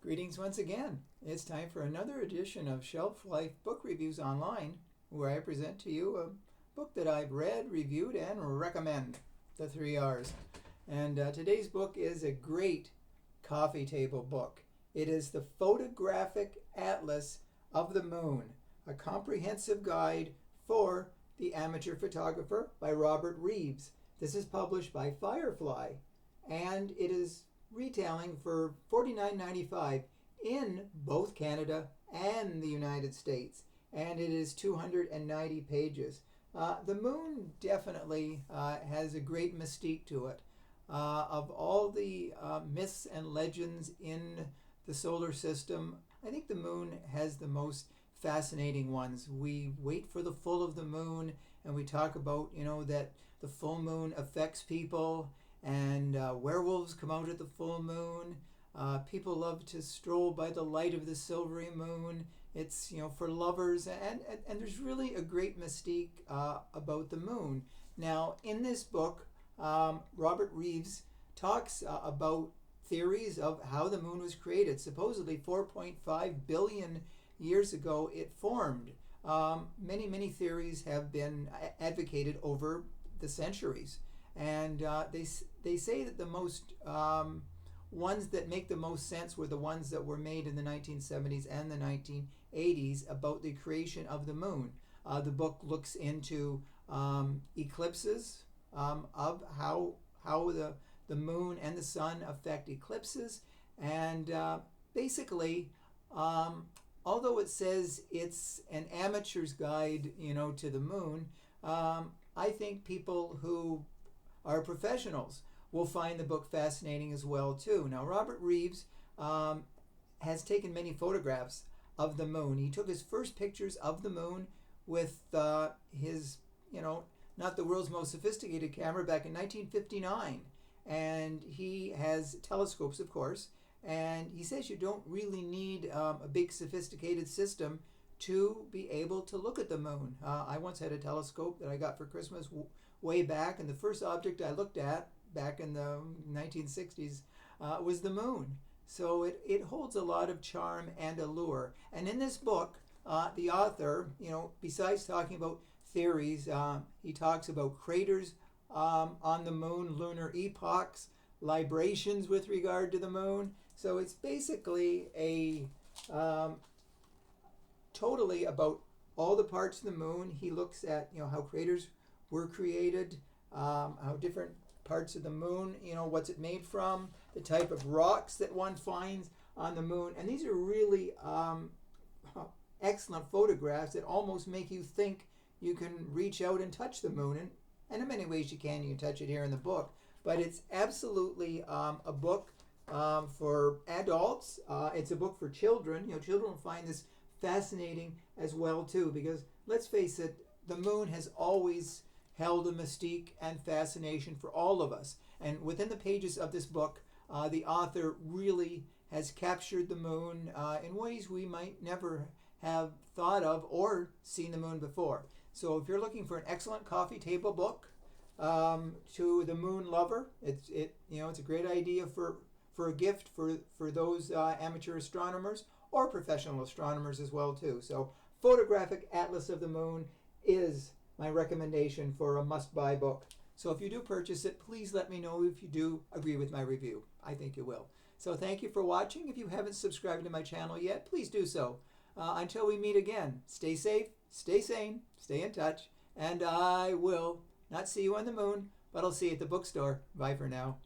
Greetings once again. It's time for another edition of Shelf Life Book Reviews Online, where I present to you a book that I've read, reviewed, and recommend. The 3 R's. And today's book is a great coffee table book. It is the Photographic Atlas of the Moon, a comprehensive guide for the amateur photographer by Robert Reeves. This is published by Firefly, and it is retailing for $49.95 in both Canada and the United States, and it is 290 pages. The moon definitely has a great mystique to it. Of all the myths and legends in the solar system, I think the moon has the most fascinating ones. We wait for the full of the moon, and we talk about, that the full moon affects people, and werewolves come out at the full moon. People love to stroll by the light of the silvery moon. It's for lovers, and there's really a great mystique about the moon. Now, in this book, Robert Reeves talks about theories of how the moon was created. Supposedly 4.5 billion years ago it formed. Many theories have been advocated over the centuries. And they say that the most ones that make the most sense were the ones that were made in the 1970s and the 1980s about the creation of the moon. The book looks into eclipses, of how the moon and the sun affect eclipses, and basically, although it says it's an amateur's guide, to the moon, I think people who are professionals will find the book fascinating as well too. Now, Robert Reeves has taken many photographs of the moon. He took his first pictures of the moon with his, not the world's most sophisticated camera back in 1959. And he has telescopes, of course, and he says you don't really need a big sophisticated system to be able to look at the moon. I once had a telescope that I got for Christmas way back, and the first object I looked at back in the 1960s was the moon. So it holds a lot of charm and allure. And in this book, the author, besides talking about theories, he talks about craters on the moon, lunar epochs, librations with regard to the moon. So it's basically a totally about all the parts of the moon. He looks at how craters were created, how different parts of the moon, what's it made from, the type of rocks that one finds on the moon. And these are really excellent photographs that almost make you think you can reach out and touch the moon. And in many ways you can touch it here in the book. But it's absolutely a book for adults. It's a book for children. Children will find this fascinating as well too, because let's face it, the moon has always held a mystique and fascination for all of us. And within the pages of this book, the author really has captured the moon in ways we might never have thought of or seen the moon before. So if you're looking for an excellent coffee table book to the moon lover, it's a great idea for a gift for those amateur astronomers or professional astronomers as well too. So Photographic Atlas of the Moon is my recommendation for a must-buy book. So if you do purchase it, please let me know if you do agree with my review. I think you will. So thank you for watching. If you haven't subscribed to my channel yet, please do so. Until we meet again, stay safe, stay sane, stay in touch, and I will not see you on the moon, but I'll see you at the bookstore. Bye for now.